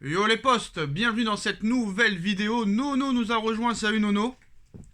Yo les postes, bienvenue dans cette nouvelle vidéo. Nono nous a rejoint, salut Nono.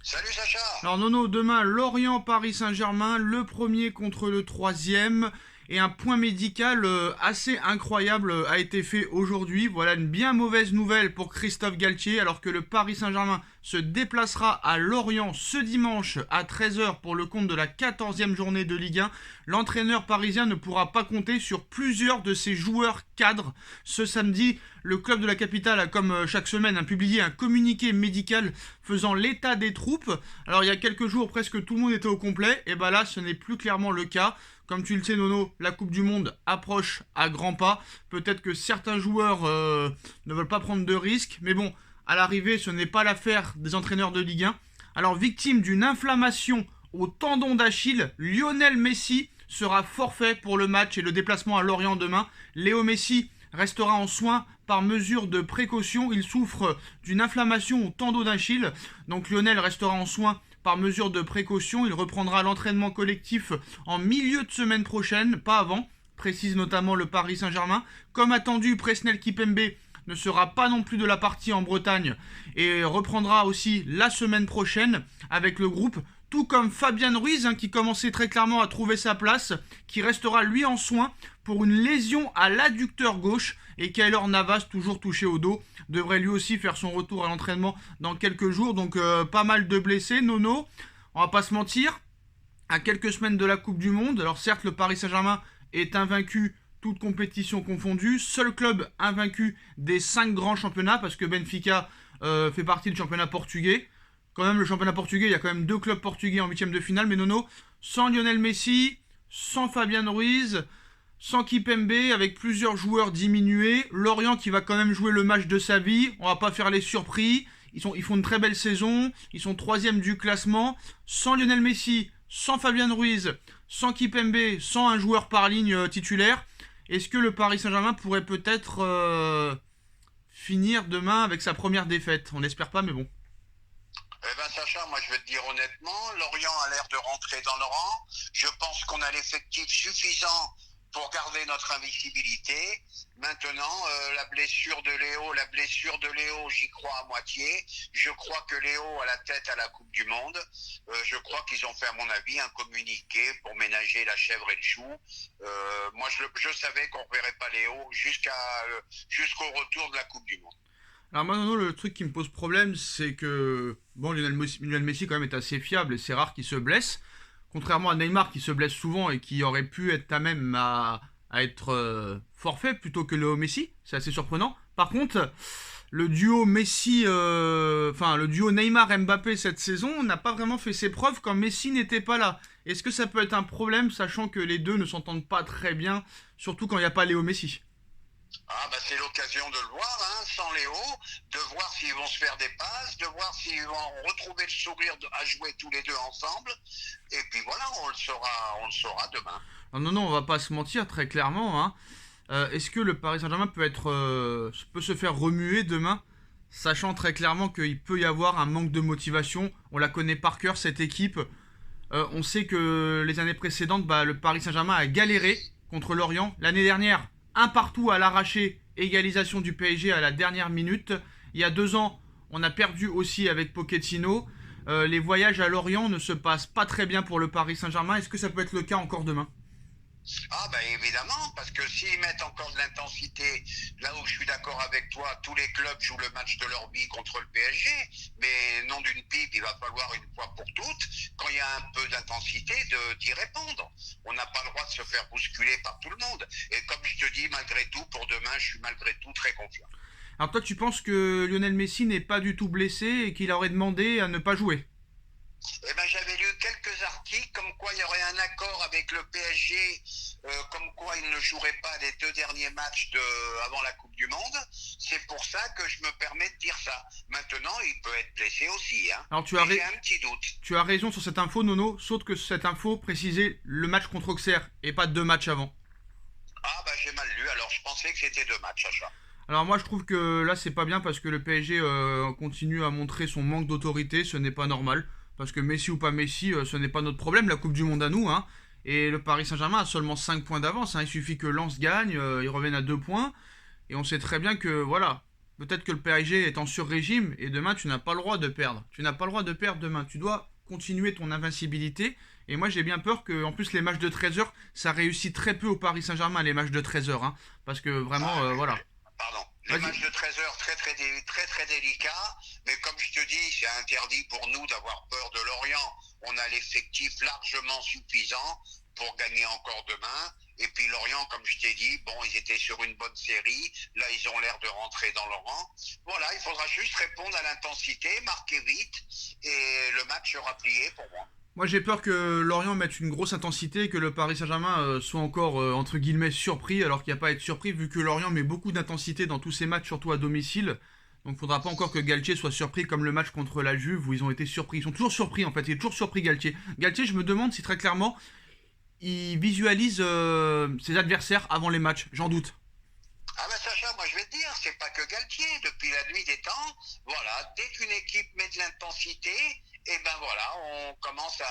Salut Sacha. Alors Nono, demain Lorient-Paris Saint-Germain, le premier contre le troisième. Et un point médical assez incroyable a été fait aujourd'hui. Voilà une bien mauvaise nouvelle pour Christophe Galtier, alors que le Paris Saint-Germain se déplacera à Lorient ce dimanche à 13h pour le compte de la 14e journée de Ligue 1. L'entraîneur parisien ne pourra pas compter sur plusieurs de ses joueurs cadres. Ce samedi, le club de la capitale a, comme chaque semaine, publié un communiqué médical faisant l'état des troupes. Alors il y a quelques jours, presque tout le monde était au complet. Et bah là, ce n'est plus clairement le cas. Comme tu le sais Nono, la Coupe du Monde approche à grands pas. Peut-être que certains joueurs ne veulent pas prendre de risques. Mais bon, à l'arrivée, ce n'est pas l'affaire des entraîneurs de Ligue 1. Alors, victime d'une inflammation au tendon d'Achille, Lionel Messi sera forfait pour le match et le déplacement à Lorient demain. Léo Messi restera en soins par mesure de précaution. Il souffre d'une inflammation au tendon d'Achille. Donc Lionel restera en soins par mesure de précaution. Il reprendra l'entraînement collectif en milieu de semaine prochaine, pas avant, précise notamment le Paris Saint-Germain. Comme attendu, Presnel Kipembe ne sera pas non plus de la partie en Bretagne et reprendra aussi la semaine prochaine avec le groupe, tout comme Fabian Ruiz qui commençait très clairement à trouver sa place, qui restera lui en soins pour une lésion à l'adducteur gauche, et Keylor Navas, toujours touché au dos, devrait lui aussi faire son retour à l'entraînement dans quelques jours. Donc pas mal de blessés. Nono, on va pas se mentir, à quelques semaines de la Coupe du Monde, alors certes le Paris Saint-Germain est invaincu toute compétition confondue, seul club invaincu des 5 grands championnats, parce que Benfica fait partie du championnat portugais. Quand même, le championnat portugais, il y a quand même 2 clubs portugais en huitième de finale. Mais Nono, sans Lionel Messi, sans Fabian Ruiz, sans Kipembe, avec plusieurs joueurs diminués, Lorient qui va quand même jouer le match de sa vie, on va pas faire les surpris, ils font une très belle saison, ils sont 3e du classement, sans Lionel Messi, sans Fabian Ruiz, sans Kipembe, sans un joueur par ligne titulaire. Est-ce que le Paris Saint-Germain pourrait peut-être finir demain avec sa première défaite? On n'espère pas, mais bon. Eh ben Sacha, moi je vais te dire honnêtement, Lorient a l'air de rentrer dans le rang. Je pense qu'on a l'effectif suffisant pour garder notre invisibilité. Maintenant, la blessure de Léo, j'y crois à moitié. Je crois que Léo a la tête à la Coupe du Monde. Je crois qu'ils ont fait, à mon avis, un communiqué pour ménager la chèvre et le chou. Moi, je savais qu'on ne verrait pas Léo jusqu'au retour de la Coupe du Monde. Alors moi, Nono, le truc qui me pose problème, c'est que bon, Lionel Messi quand même est assez fiable et c'est rare qu'il se blesse. Contrairement à Neymar qui se blesse souvent et qui aurait pu être à même à être forfait plutôt que Léo Messi, c'est assez surprenant. Par contre, le duo le duo Neymar-Mbappé cette saison n'a pas vraiment fait ses preuves quand Messi n'était pas là. Est-ce que ça peut être un problème, sachant que les deux ne s'entendent pas très bien, surtout quand il n'y a pas Léo Messi? Ah bah c'est l'occasion de le voir, sans Léo, de voir s'ils vont se faire des passes, de voir s'ils vont retrouver le sourire à jouer tous les deux ensemble. Et puis voilà, on le saura demain. Non, non, on va pas se mentir très clairement. Est-ce que le Paris Saint-Germain peut se faire remuer demain, sachant très clairement qu'il peut y avoir un manque de motivation? On la connaît par cœur cette équipe. On sait que les années précédentes, le Paris Saint-Germain a galéré contre Lorient. L'année dernière, un partout à l'arraché, égalisation du PSG à la dernière minute. Il y a 2 ans, on a perdu aussi avec Pochettino. Les voyages à Lorient ne se passent pas très bien pour le Paris Saint-Germain. Est-ce que ça peut être le cas encore demain? Ah ben évidemment, parce que s'ils mettent encore de l'intensité, là où je suis d'accord avec toi, tous les clubs jouent le match de leur vie contre le PSG, mais non d'une pipe, il va falloir une fois pour toutes, quand il y a un peu d'intensité, d'y répondre. On n'a pas le droit de se faire bousculer par tout le monde. Et comme je te dis, malgré tout, pour demain, je suis malgré tout très confiant. Alors toi, tu penses que Lionel Messi n'est pas du tout blessé et qu'il aurait demandé à ne pas jouer? Eh ben, j'avais lu quelques articles comme quoi il y aurait un accord avec le PSG, comme quoi il ne jouerait pas les 2 derniers matchs avant la Coupe du Monde. C'est pour ça que je me permets de dire ça. Maintenant, il peut être blessé aussi. Alors Mais j'ai un petit doute. tu as raison sur cette info, Nono, sauf que cette info précisait le match contre Auxerre et pas 2 matchs avant. Ah bah j'ai mal lu, alors je pensais que c'était 2 matchs, Sacha. Alors moi je trouve que là c'est pas bien parce que le PSG continue à montrer son manque d'autorité, ce n'est pas normal. Parce que Messi ou pas Messi, ce n'est pas notre problème, la Coupe du Monde à nous. Et le Paris Saint-Germain a seulement 5 points d'avance. Il suffit que Lens gagne, ils reviennent à 2 points. Et on sait très bien que, voilà, peut-être que le PSG est en sur-régime et demain, tu n'as pas le droit de perdre. Tu n'as pas le droit de perdre demain. Tu dois continuer ton invincibilité. Et moi, j'ai bien peur que, en plus, les matchs de 13h, ça réussit très peu au Paris Saint-Germain, les matchs de 13h. Hein, parce que vraiment, voilà. Pardon. Les matchs de 13h, très délicats. Mais comme je te dis, c'est interdit pour nous d'avoir peur de Lorient. On a l'effectif largement suffisant pour gagner encore demain. Et puis Lorient, comme je t'ai dit, bon, ils étaient sur une bonne série. Là, ils ont l'air de rentrer dans le rang. Voilà, il faudra juste répondre à l'intensité, marquer vite. Et le match sera plié pour moi. Moi, j'ai peur que Lorient mette une grosse intensité et que le Paris Saint-Germain soit encore, entre guillemets, surpris, alors qu'il n'y a pas à être surpris, vu que Lorient met beaucoup d'intensité dans tous ses matchs, surtout à domicile. Donc, il faudra pas encore que Galtier soit surpris comme le match contre la Juve, où ils ont été surpris. Ils sont toujours surpris, en fait. Il est toujours surpris, Galtier. Galtier, je me demande si, très clairement, il visualise ses adversaires avant les matchs. J'en doute. Ah ben Sacha, moi je vais te dire, c'est pas que Galtier. Depuis la nuit des temps, voilà, dès qu'une équipe met de l'intensité, et ben voilà, on commence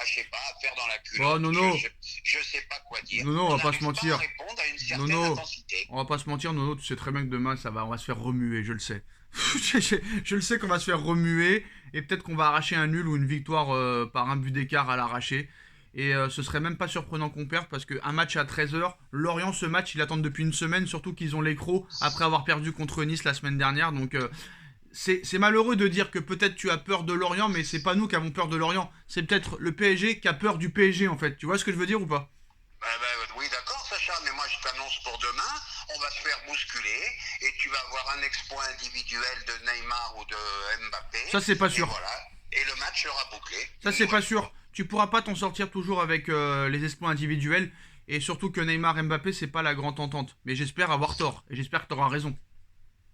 je sais pas, à faire dans la culotte. Oh, Nono. Je sais pas quoi dire. Nono, on va pas se mentir. Pas à répondre à une certaine Nono, intensité. on va pas se mentir, Nono, tu sais très bien que demain, on va se faire remuer, je le sais. Je le sais qu'on va se faire remuer, et peut-être qu'on va arracher un nul ou une victoire par un but d'écart à l'arracher. Et ce serait même pas surprenant qu'on perde parce qu'un match à 13h, Lorient, ce match, ils l'attendent depuis une semaine, surtout qu'ils ont les crocs après avoir perdu contre Nice la semaine dernière. Donc c'est malheureux de dire que peut-être tu as peur de Lorient, mais c'est pas nous qui avons peur de Lorient. C'est peut-être le PSG qui a peur du PSG en fait. Tu vois ce que je veux dire ou pas? Oui, d'accord, Sacha, mais moi je t'annonce pour demain, on va se faire bousculer et tu vas avoir un exploit individuel de Neymar ou de Mbappé. Ça, c'est pas sûr. Et voilà, et le match sera bouclé. Ça, c'est pas sûr. Tu pourras pas t'en sortir toujours avec les exploits individuels. Et surtout que Neymar et Mbappé, c'est pas la grande entente. Mais j'espère avoir tort. Et j'espère que tu auras raison.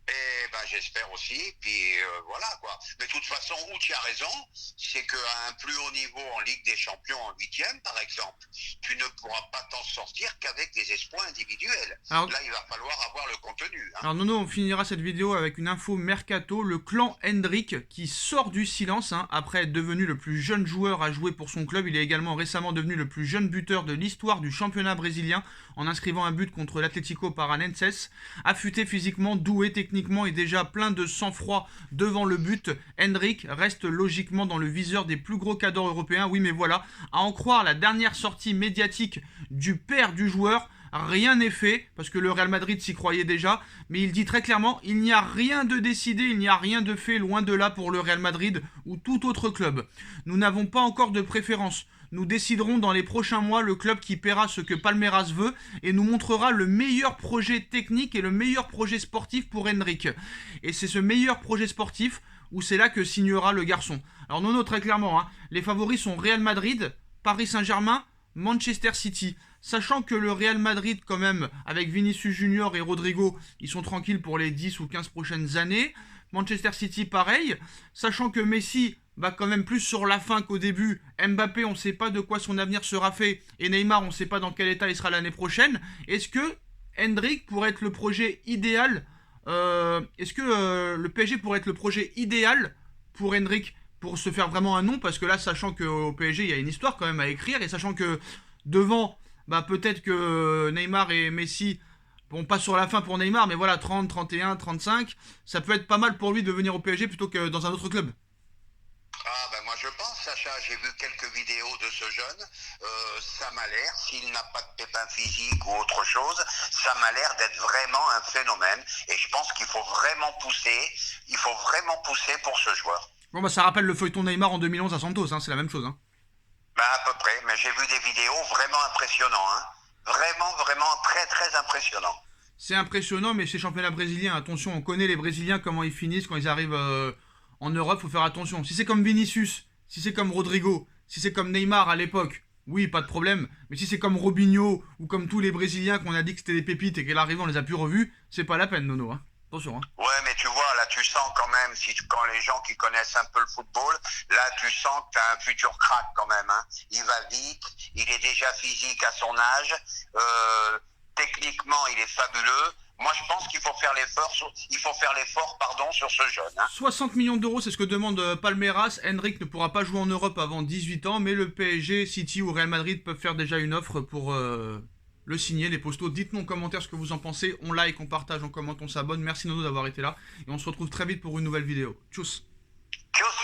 Et ben j'espère aussi, puis voilà quoi. Mais de toute façon, où tu as raison, c'est qu'à un plus haut niveau en Ligue des Champions, en 8e par exemple, tu ne pourras pas t'en sortir qu'avec des exploits individuels. Alors, là, il va falloir avoir le contenu. Hein. Alors Nono, on finira cette vidéo avec une info mercato. Le clan Hendrick qui sort du silence après être devenu le plus jeune joueur à jouer pour son club. Il est également récemment devenu le plus jeune buteur de l'histoire du championnat brésilien en inscrivant un but contre l'Atlético Paranenses. Affûté physiquement, doué techniquement et déjà plein de sang-froid devant le but, Hendrick reste logiquement dans le viseur des plus gros cadors européens. Oui, mais voilà, à en croire la dernière sortie médiatique du père du joueur, rien n'est fait, parce que le Real Madrid s'y croyait déjà, mais il dit très clairement, il n'y a rien de décidé, il n'y a rien de fait, loin de là pour le Real Madrid ou tout autre club. Nous n'avons pas encore de préférence. Nous déciderons dans les prochains mois le club qui paiera ce que Palmeiras veut et nous montrera le meilleur projet technique et le meilleur projet sportif pour Hendrick. Et c'est ce meilleur projet sportif où c'est là que signera le garçon. Alors Nono, très clairement, les favoris sont Real Madrid, Paris Saint-Germain, Manchester City. Sachant que le Real Madrid, quand même, avec Vinicius Junior et Rodrigo, ils sont tranquilles pour les 10 ou 15 prochaines années. Manchester City, pareil. Sachant que Messi va quand même plus sur la fin qu'au début. Mbappé, on ne sait pas de quoi son avenir sera fait. Et Neymar, on ne sait pas dans quel état il sera l'année prochaine. Est-ce que Hendrick pourrait être le projet idéal Est-ce que le PSG pourrait être le projet idéal pour Hendrick pour se faire vraiment un nom? Parce que là, sachant qu'au PSG, il y a une histoire quand même à écrire. Et sachant que devant, peut-être que Neymar et Messi... Bon, pas sur la fin pour Neymar, mais voilà, 30, 31, 35, ça peut être pas mal pour lui de venir au PSG plutôt que dans un autre club. Ah ben moi je pense, Sacha, j'ai vu quelques vidéos de ce jeune, ça m'a l'air, s'il n'a pas de pépin physique ou autre chose, ça m'a l'air d'être vraiment un phénomène, et je pense qu'il faut vraiment pousser pour ce joueur. Bon ça rappelle le feuilleton Neymar en 2011 à Santos, c'est la même chose. À peu près, mais j'ai vu des vidéos vraiment impressionnantes, Vraiment très très impressionnant. C'est impressionnant, mais chez championnat brésilien, attention, on connaît les Brésiliens, comment ils finissent quand ils arrivent en Europe, faut faire attention. Si c'est comme Vinicius, si c'est comme Rodrigo, si c'est comme Neymar à l'époque, oui, pas de problème. Mais si c'est comme Robinho, ou comme tous les Brésiliens qu'on a dit que c'était des pépites et qu'à l'arrivée on les a plus revus, c'est pas la peine, Nono. Attention. Ouais, mais tu vois, là, tu sens quand même, quand les gens qui connaissent un peu le football, là, tu sens que tu as un futur crack quand même. Il va vite, il est déjà physique à son âge, techniquement, il est fabuleux. Moi, je pense qu'il faut faire l'effort, sur ce jeune. 60 millions d'euros, c'est ce que demande Palmeiras. Hendrick ne pourra pas jouer en Europe avant 18 ans, mais le PSG, City ou Real Madrid peuvent faire déjà une offre pour le signer, les postos. Dites-nous en commentaire ce que vous en pensez. On like, on partage, on commente, on s'abonne. Merci Nono d'avoir été là. Et on se retrouve très vite pour une nouvelle vidéo. Tchuss. Tchuss.